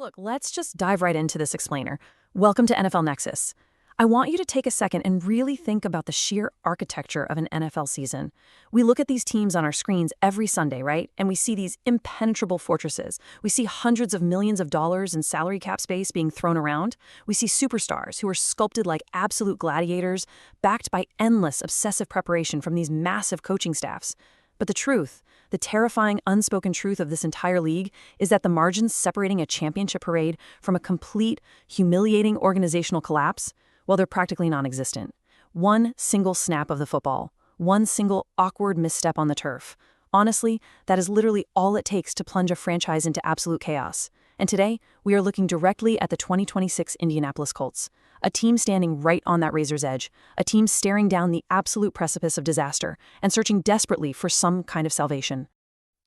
Look, let's just dive right into this explainer. Welcome to NFL Nexus. I want you to take a second and really think about the sheer architecture of an NFL season. We look at these teams on our screens every Sunday, right? And we see these impenetrable fortresses. We see hundreds of millions of dollars in salary cap space being thrown around. We see superstars who are sculpted like absolute gladiators, backed by endless obsessive preparation from these massive coaching staffs. But the truth, the terrifying unspoken truth of this entire league is that the margins separating a championship parade from a complete, humiliating organizational collapse, well, they're practically non-existent. One single snap of the football, one single awkward misstep on the turf. Honestly, that is literally all it takes to plunge a franchise into absolute chaos. And today, we are looking directly at the 2026 Indianapolis Colts, a team standing right on that razor's edge, a team staring down the absolute precipice of disaster and searching desperately for some kind of salvation.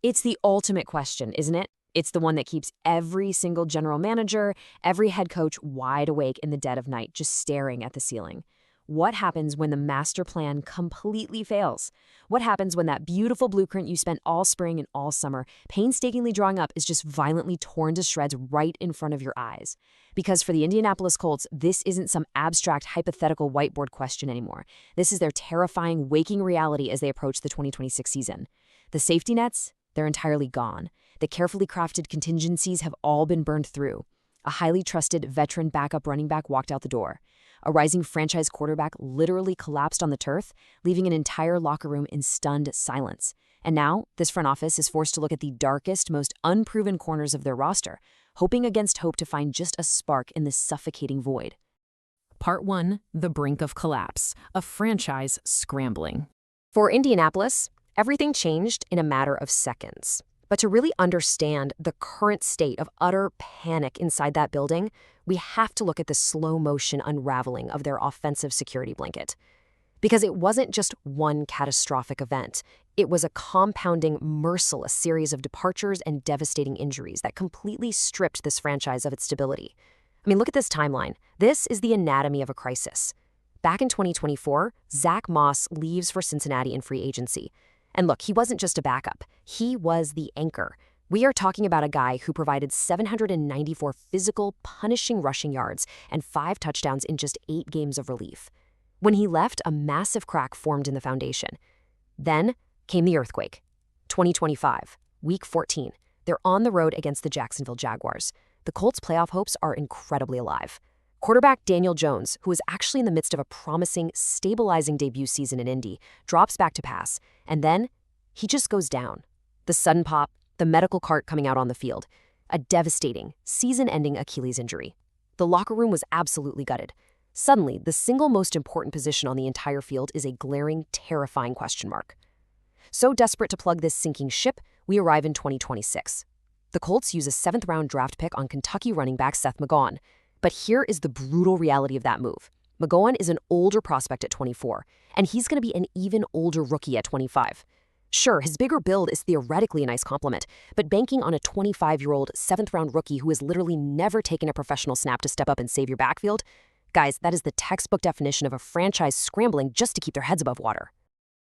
It's the ultimate question, isn't it? It's the one that keeps every single general manager, every head coach wide awake in the dead of night, just staring at the ceiling. What happens when the master plan completely fails? What happens when that beautiful blueprint you spent all spring and all summer painstakingly drawing up is just violently torn to shreds right in front of your eyes? Because for the Indianapolis Colts, this isn't some abstract hypothetical whiteboard question anymore. This is their terrifying waking reality as they approach the 2026 season. The safety nets, they're entirely gone. The carefully crafted contingencies have all been burned through. A highly trusted veteran backup running back walked out the door. A rising franchise quarterback literally collapsed on the turf, leaving an entire locker room in stunned silence. And now, this front office is forced to look at the darkest, most unproven corners of their roster, hoping against hope to find just a spark in this suffocating void. Part 1, the brink of collapse, a franchise scrambling. For Indianapolis, everything changed in a matter of seconds. But to really understand the current state of utter panic inside that building, we have to look at the slow-motion unraveling of their offensive security blanket. Because it wasn't just one catastrophic event. It was a compounding, merciless series of departures and devastating injuries that completely stripped this franchise of its stability. I mean, look at this timeline. This is the anatomy of a crisis. Back in 2024, Zach Moss leaves for Cincinnati in free agency. And look, he wasn't just a backup. He was the anchor. We are talking about a guy who provided 794 physical, punishing rushing yards and 5 touchdowns in just 8 games of relief. When he left, a massive crack formed in the foundation. Then came the earthquake. 2025, Week 14. They're on the road against the Jacksonville Jaguars. The Colts' playoff hopes are incredibly alive. Quarterback Daniel Jones, who is actually in the midst of a promising, stabilizing debut season in Indy, drops back to pass, and then he just goes down. The sudden pop, the medical cart coming out on the field, a devastating, season-ending Achilles injury. The locker room was absolutely gutted. Suddenly, the single most important position on the entire field is a glaring, terrifying question mark. So desperate to plug this sinking ship, we arrive in 2026. The Colts use a 7th-round draft pick on Kentucky running back Seth McGowan. But here is the brutal reality of that move. McGowan is an older prospect at 24, and he's going to be an even older rookie at 25. Sure, his bigger build is theoretically a nice compliment, but banking on a 25-year-old 7th-round rookie who has literally never taken a professional snap to step up and save your backfield, guys, that is the textbook definition of a franchise scrambling just to keep their heads above water.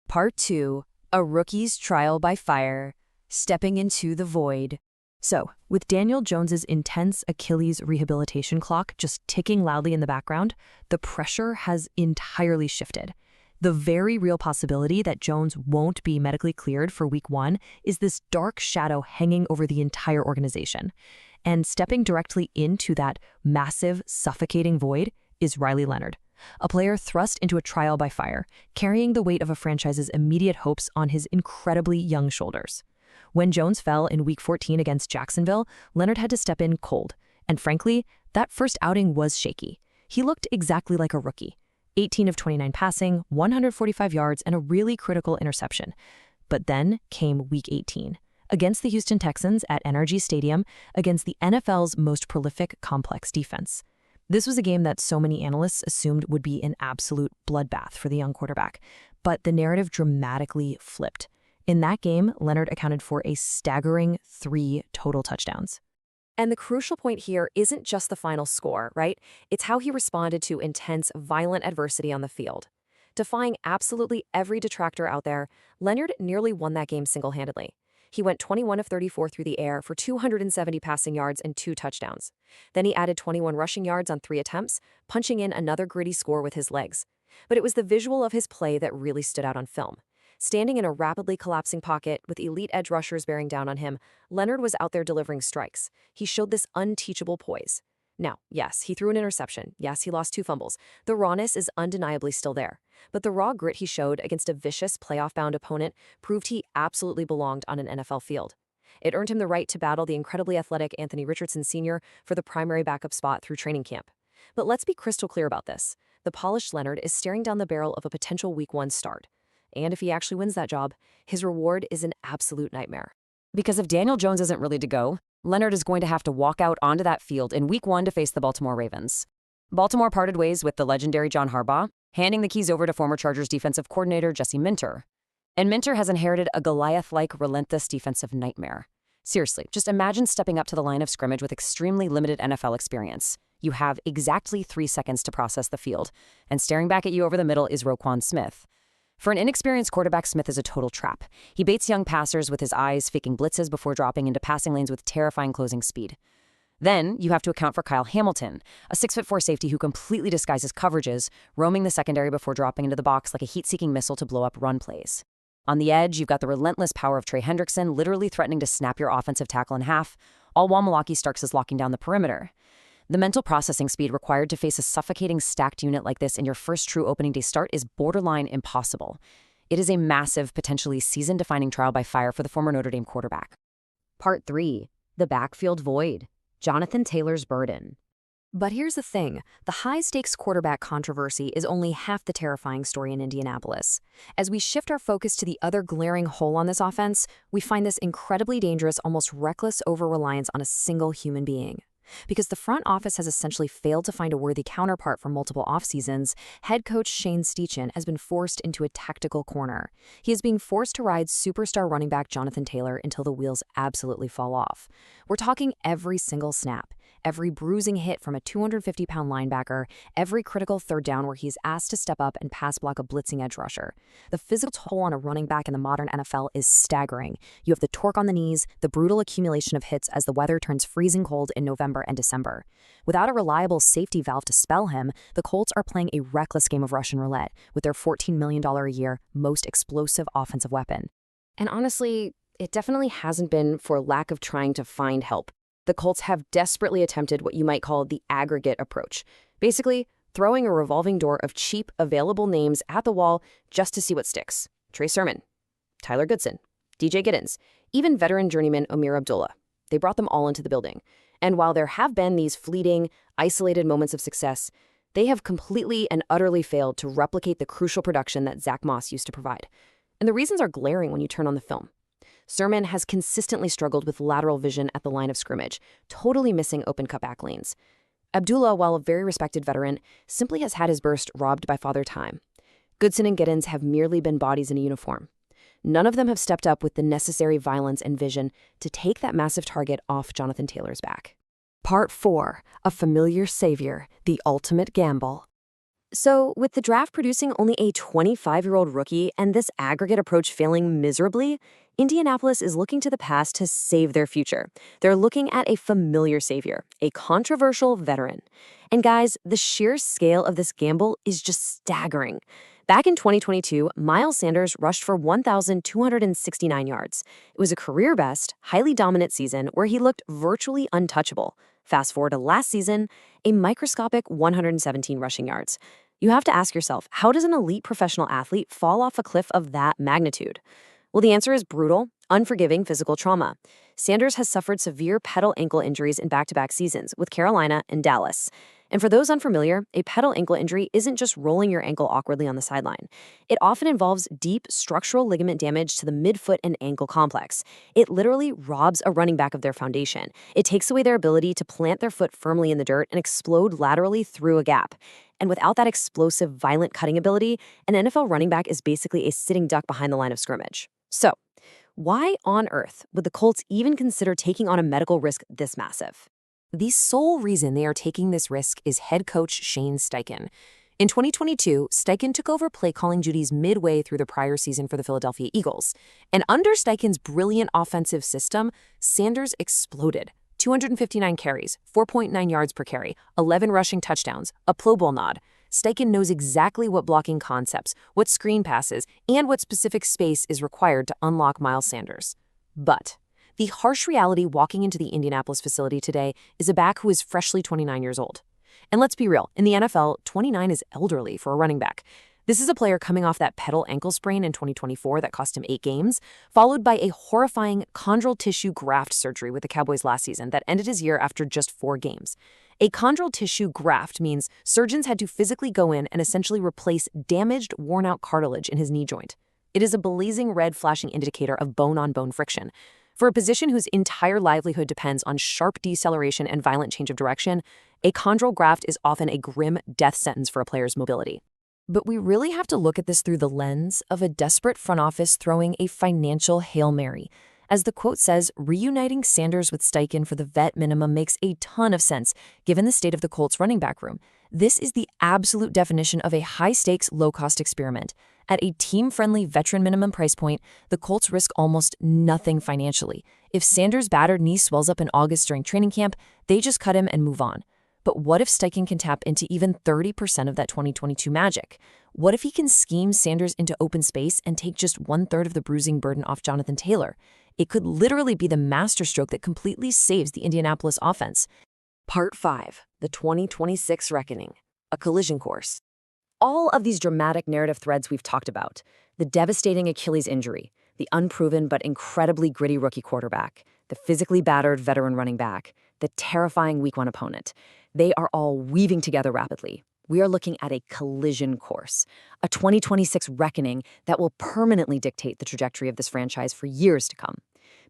Part 2, a rookie's trial by fire, stepping into the void. So, with Daniel Jones's intense Achilles rehabilitation clock just ticking loudly in the background, the pressure has entirely shifted. The very real possibility that Jones won't be medically cleared for Week 1 is this dark shadow hanging over the entire organization. And stepping directly into that massive, suffocating void is Riley Leonard, a player thrust into a trial by fire, carrying the weight of a franchise's immediate hopes on his incredibly young shoulders. When Jones fell in Week 14 against Jacksonville, Leonard had to step in cold. And frankly, that first outing was shaky. He looked exactly like a rookie. 18 of 29 passing, 145 yards, and a really critical interception. But then came Week 18. Against the Houston Texans at NRG Stadium, against the NFL's most prolific, complex defense. This was a game that so many analysts assumed would be an absolute bloodbath for the young quarterback. But the narrative dramatically flipped. In that game, Leonard accounted for a staggering 3 total touchdowns. And the crucial point here isn't just the final score, right? It's how he responded to intense, violent adversity on the field. Defying absolutely every detractor out there, Leonard nearly won that game single-handedly. He went 21 of 34 through the air for 270 passing yards and 2 touchdowns. Then he added 21 rushing yards on 3 attempts, punching in another gritty score with his legs. But it was the visual of his play that really stood out on film. Standing in a rapidly collapsing pocket with elite edge rushers bearing down on him, Leonard was out there delivering strikes. He showed this unteachable poise. Now, yes, he threw an interception. Yes, he lost 2 fumbles. The rawness is undeniably still there. But the raw grit he showed against a vicious, playoff-bound opponent proved he absolutely belonged on an NFL field. It earned him the right to battle the incredibly athletic Anthony Richardson Sr. for the primary backup spot through training camp. But let's be crystal clear about this. The polished Leonard is staring down the barrel of a potential Week 1 start. And if he actually wins that job, his reward is an absolute nightmare. Because if Daniel Jones isn't ready to go, Leonard is going to have to walk out onto that field in Week 1 to face the Baltimore Ravens. Baltimore parted ways with the legendary John Harbaugh, handing the keys over to former Chargers defensive coordinator Jesse Minter. And Minter has inherited a Goliath-like relentless defensive nightmare. Seriously, just imagine stepping up to the line of scrimmage with extremely limited NFL experience. You have exactly 3 seconds to process the field, and staring back at you over the middle is Roquan Smith. For an inexperienced quarterback, Smith is a total trap. He baits young passers with his eyes, faking blitzes before dropping into passing lanes with terrifying closing speed. Then, you have to account for Kyle Hamilton, a 6'4" safety who completely disguises coverages, roaming the secondary before dropping into the box like a heat-seeking missile to blow up run plays. On the edge, you've got the relentless power of Trey Hendrickson, literally threatening to snap your offensive tackle in half, all while Milwaukee Starks is locking down the perimeter. The mental processing speed required to face a suffocating stacked unit like this in your first true opening day start is borderline impossible. It is a massive, potentially season-defining trial by fire for the former Notre Dame quarterback. Part 3. The Backfield Void. Jonathan Taylor's Burden. But here's the thing. The high-stakes quarterback controversy is only half the terrifying story in Indianapolis. As we shift our focus to the other glaring hole on this offense, we find this incredibly dangerous, almost reckless over-reliance on a single human being. Because the front office has essentially failed to find a worthy counterpart for multiple off-seasons, head coach Shane Steichen has been forced into a tactical corner. He is being forced to ride superstar running back Jonathan Taylor until the wheels absolutely fall off. We're talking every single snap, every bruising hit from a 250-pound linebacker, every critical third down where he's asked to step up and pass block a blitzing edge rusher. The physical toll on a running back in the modern NFL is staggering. You have the torque on the knees, the brutal accumulation of hits as the weather turns freezing cold in November and December. Without a reliable safety valve to spell him, the Colts are playing a reckless game of Russian roulette with their $14 million a year most explosive offensive weapon. And honestly, it definitely hasn't been for lack of trying to find help. The Colts have desperately attempted what you might call the aggregate approach. Basically, throwing a revolving door of cheap, available names at the wall just to see what sticks. Trey Sermon, Tyler Goodson, DJ Giddens, even veteran journeyman Amir Abdullah. They brought them all into the building. And while there have been these fleeting, isolated moments of success, they have completely and utterly failed to replicate the crucial production that Zach Moss used to provide. And the reasons are glaring when you turn on the film. Sermon has consistently struggled with lateral vision at the line of scrimmage, totally missing open cutback lanes. Abdullah, while a very respected veteran, simply has had his burst robbed by Father Time. Goodson and Giddens have merely been bodies in a uniform. None of them have stepped up with the necessary violence and vision to take that massive target off Jonathan Taylor's back. Part 4. A Familiar Savior, the Ultimate Gamble. So, with the draft producing only a 25-year-old rookie and this aggregate approach failing miserably, Indianapolis is looking to the past to save their future. They're looking at a familiar savior, a controversial veteran. And guys, the sheer scale of this gamble is just staggering. Back in 2022, Miles Sanders rushed for 1,269 yards. It was a career-best, highly dominant season where he looked virtually untouchable. Fast forward to last season, a microscopic 117 rushing yards. You have to ask yourself, how does an elite professional athlete fall off a cliff of that magnitude? Well, the answer is brutal, unforgiving physical trauma. Sanders has suffered severe pedal ankle injuries in back-to-back seasons with Carolina and Dallas. And for those unfamiliar, a pedal ankle injury isn't just rolling your ankle awkwardly on the sideline. It often involves deep structural ligament damage to the midfoot and ankle complex. It literally robs a running back of their foundation. It takes away their ability to plant their foot firmly in the dirt and explode laterally through a gap. And without that explosive, violent cutting ability, an NFL running back is basically a sitting duck behind the line of scrimmage. So, why on earth would the Colts even consider taking on a medical risk this massive? The sole reason they are taking this risk is head coach Shane Steichen. In 2022, Steichen took over play-calling duties midway through the prior season for the Philadelphia Eagles. And under Steichen's brilliant offensive system, Sanders exploded. 259 carries, 4.9 yards per carry, 11 rushing touchdowns, a Pro Bowl nod. Steichen knows exactly what blocking concepts, what screen passes, and what specific space is required to unlock Miles Sanders. But the harsh reality walking into the Indianapolis facility today is a back who is freshly 29 years old. And let's be real, in the NFL, 29 is elderly for a running back. This is a player coming off that pedal ankle sprain in 2024 that cost him 8 games, followed by a horrifying chondral tissue graft surgery with the Cowboys last season that ended his year after just 4 games. A chondral tissue graft means surgeons had to physically go in and essentially replace damaged, worn-out cartilage in his knee joint. It is a blazing red flashing indicator of bone-on-bone friction. For a position whose entire livelihood depends on sharp deceleration and violent change of direction, a chondral graft is often a grim death sentence for a player's mobility. But we really have to look at this through the lens of a desperate front office throwing a financial Hail Mary. As the quote says, reuniting Sanders with Steichen for the vet minimum makes a ton of sense, given the state of the Colts running back room. This is the absolute definition of a high-stakes, low-cost experiment. At a team-friendly veteran minimum price point, the Colts risk almost nothing financially. If Sanders' battered knee swells up in August during training camp, they just cut him and move on. But what if Steichen can tap into even 30% of that 2022 magic? What if he can scheme Sanders into open space and take just 1/3 of the bruising burden off Jonathan Taylor? It could literally be the masterstroke that completely saves the Indianapolis offense. Part 5. The 2026 Reckoning. A collision course. All of these dramatic narrative threads we've talked about, the devastating Achilles injury, the unproven but incredibly gritty rookie quarterback, the physically battered veteran running back, the terrifying Week 1 opponent, they are all weaving together rapidly. We are looking at a collision course, a 2026 reckoning that will permanently dictate the trajectory of this franchise for years to come.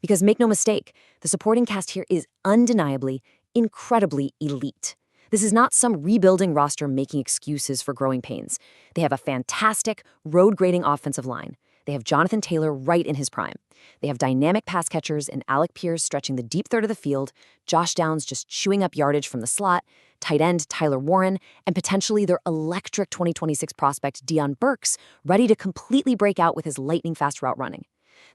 Because make no mistake, the supporting cast here is undeniably, incredibly elite. This is not some rebuilding roster making excuses for growing pains. They have a fantastic, road-grading offensive line. They have Jonathan Taylor right in his prime. They have dynamic pass catchers in Alec Pierce stretching the deep third of the field, Josh Downs just chewing up yardage from the slot, tight end Tyler Warren, and potentially their electric 2026 prospect Deion Burks ready to completely break out with his lightning-fast route running.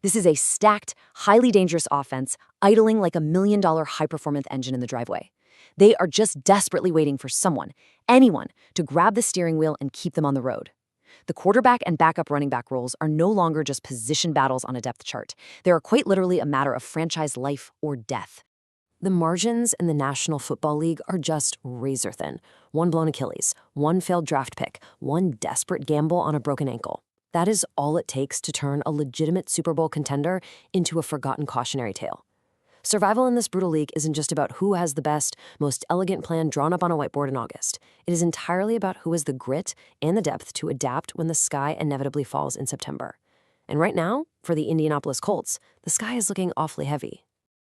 This is a stacked, highly dangerous offense, idling like $1 million high-performance engine in the driveway. They are just desperately waiting for someone, anyone, to grab the steering wheel and keep them on the road. The quarterback and backup running back roles are no longer just position battles on a depth chart. They are quite literally a matter of franchise life or death. The margins in the National Football League are just razor thin. One blown Achilles, one failed draft pick, one desperate gamble on a broken ankle. That is all it takes to turn a legitimate Super Bowl contender into a forgotten cautionary tale. Survival in this brutal league isn't just about who has the best, most elegant plan drawn up on a whiteboard in August. It is entirely about who has the grit and the depth to adapt when the sky inevitably falls in September. And right now, for the Indianapolis Colts, the sky is looking awfully heavy.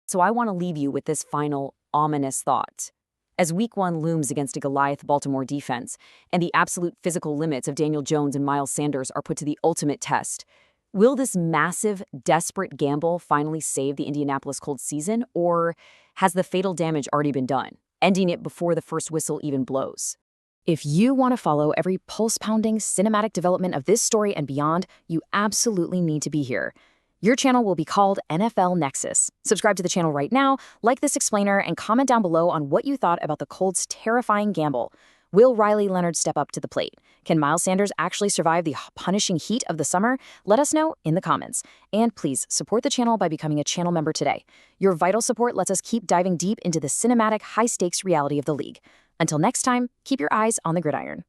So I want to leave you with this final ominous thought. As Week 1 looms against a Goliath Baltimore defense, and the absolute physical limits of Daniel Jones and Miles Sanders are put to the ultimate test, will this massive, desperate gamble finally save the Indianapolis Colts season, or has the fatal damage already been done, ending it before the first whistle even blows? If you want to follow every pulse-pounding cinematic development of this story and beyond, you absolutely need to be here. Your channel will be called NFL Nexus. Subscribe to the channel right now, like this explainer, and comment down below on what you thought about the Colts' terrifying gamble. Will Leonard step up to the plate? Can Miles Sanders actually survive the punishing heat of the summer? Let us know in the comments. And please support the channel by becoming a channel member today. Your vital support lets us keep diving deep into the cinematic, high-stakes reality of the league. Until next time, keep your eyes on the gridiron.